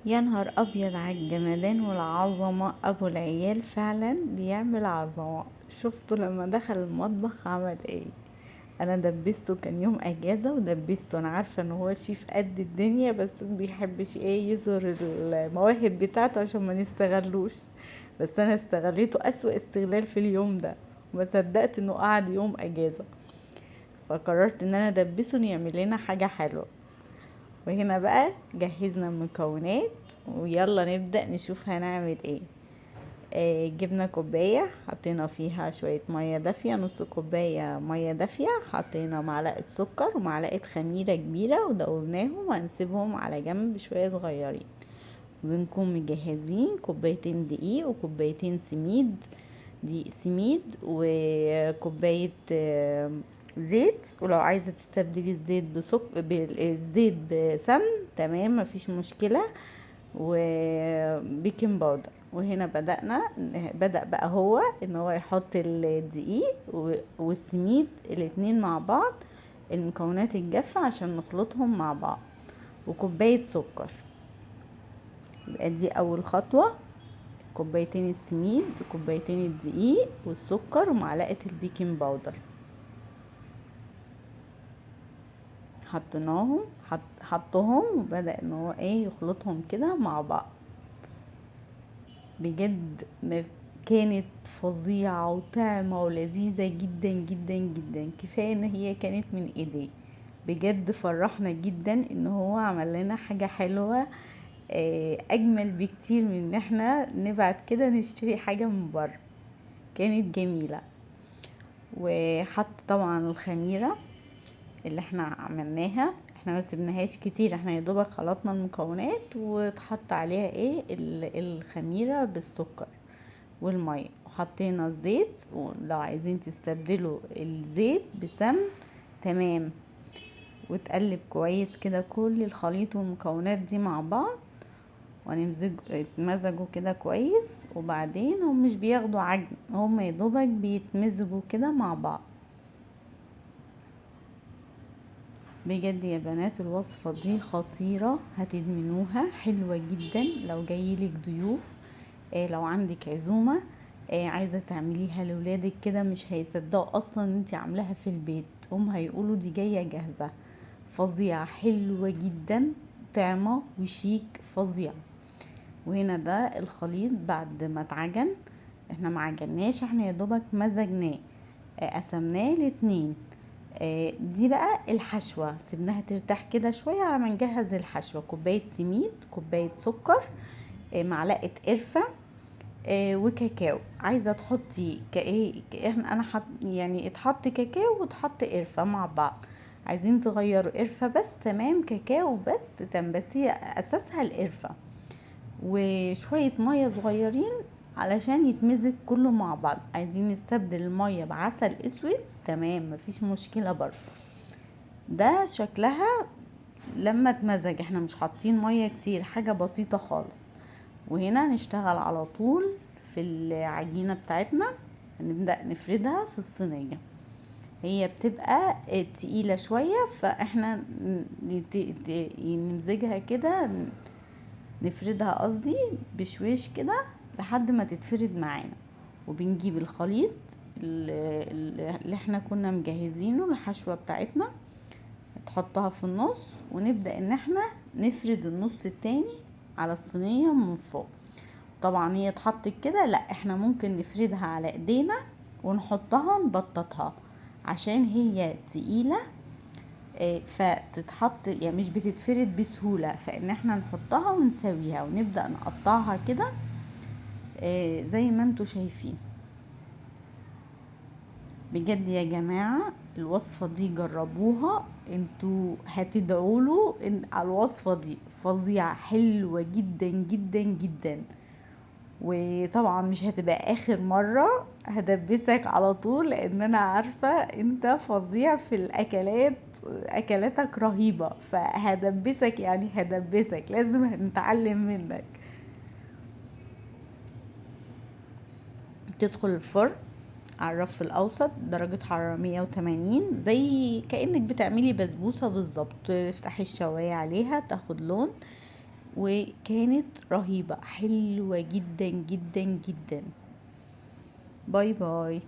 يا نهار ابيض على الجمدان والعظمه، ابو العيال فعلا بيعمل عظمه. شفته لما دخل المطبخ عمل ايه؟ انا دبسته، كان يوم اجازه ودبسته. انا عارفه ان هو شيف قد الدنيا، بس بيحبش ايه يظهر المواهب بتاعته عشان ما نستغلوش. بس انا استغليته اسوأ استغلال في اليوم ده، وما صدقت انه قعد يوم اجازه. فقررت ان انا ادبسه إنه يعمل لنا حاجه حلوه. وهنا بقى جهزنا المكونات، ويلا نبدأ نشوف هنعمل ايه. جبنا كوباية، حطينا فيها شوية مية دافية، نص كوباية مية دافية، حطينا معلقة سكر ومعلقة خميرة كبيرة ودوبناهم وهنسيبهم على جنب شوية صغيرين. بنكون مجهزين كوبايتين دقيق وكوبايتين سميد، دقيق سميد، وكوباية زيت. ولو عايزة تستبدلي الزيت بالزيت بسمن تمام، مفيش مشكلة. وبيكنج باودر. وهنا بدأ بقى هو ان هو يحط الدقيق والسميد الاتنين مع بعض، المكونات الجافة عشان نخلطهم مع بعض، وكوباية سكر. يبقى دي اول خطوة، كوبايتين السميد وكوبايتين الدقيق والسكر ومعلقة البيكنج باودر. حطيناهم حطهم وبدأ ان هو ايه يخلطهم كده مع بعض. بجد كانت فظيعة وطعمة ولذيذة جدا جدا جدا. كفاية ان هي كانت من ايديه. بجد فرحنا جدا ان هو عمل لنا حاجة حلوة، اجمل بكتير من ان احنا نبعت كده نشتري حاجة من بره. كانت جميلة. وحط طبعا الخميرة اللي احنا عملناها، احنا ما سبناهاش كتير، احنا يا دوبك خلطنا المكونات وتحط عليها ايه الخميرة بالسكر والمية، وحطينا الزيت. ولو عايزين تستبدلوا الزيت بسمن تمام. وتقلب كويس كده كل الخليط والمكونات دي مع بعض، يتمزجوا كده كويس. وبعدين هم مش بياخدوا عجن، هم يدوبك بيتمزجوا كده مع بعض. بجد يا بنات الوصفة دي خطيرة، هتدمنوها، حلوة جدا لو جايلك ضيوف. لو عندك عزومة عايزة تعمليها لولادك كده، مش هيصدقوا اصلا ان انتي عاملاها في البيت، هم هيقولوا دي جاية جاهزة. فظيعة، حلوة جدا، طعمة وشيك، فظيعة. وهنا ده الخليط بعد ما اتعجن، احنا ما عجناش، احنا يا دوبك مزجناه، قسمناه لاتنين. دي بقى الحشوة، سيبناها ترتاح كده شوية على ما نجهز الحشوة. كوباية سميد، كوباية سكر، معلقة قرفة، وكاكاو. عايزة تحطي انا يعني اتحط كاكاو وتحط قرفة مع بعض. عايزين تغيروا قرفة بس تمام، كاكاو بس تمام، بس هي اساسها القرفة. وشوية مية صغيرين علشان يتمزج كله مع بعض. عايزين نستبدل المية بعسل اسود تمام، مفيش مشكلة برضه. ده شكلها لما اتمزج، احنا مش حاطين مية كتير، حاجة بسيطة خالص. وهنا نشتغل على طول في العجينة بتاعتنا، نبدأ نفردها في الصينية. هي بتبقى تقيلة شوية، فاحنا نمزجها كده، نفردها قصدي بشويش كده لحد ما تتفرد معانا. وبنجيب الخليط اللي احنا كنا مجهزينه، الحشوة بتاعتنا، تحطها في النص، ونبدأ ان احنا نفرد النص التاني على الصينية من فوق. طبعا هي اتحطت كده، لا احنا ممكن نفردها على ايدينا ونحطها نبططها عشان هي تقيلة. فتتحط يعني مش بتتفرد بسهولة، فان احنا نحطها ونسويها ونبدأ نقطعها كده زي ما انتوا شايفين. بجد يا جماعة الوصفة دي جربوها، انتوا هتدعوله على الوصفة دي، فظيعة، حلوة جدا جدا جدا. وطبعا مش هتبقى اخر مرة، هدبسك على طول لان انا عارفة انت فظيع في الاكلات، اكلاتك رهيبة، فهدبسك يعني هدبسك، لازم نتعلم منك. تدخل الفرن على الرف الاوسط، درجة حرارة 180، زي كأنك بتعملي بسبوسة بالظبط. تفتحي الشواية عليها تاخد لون، وكانت رهيبة، حلوة جدا جدا جدا. باي باي.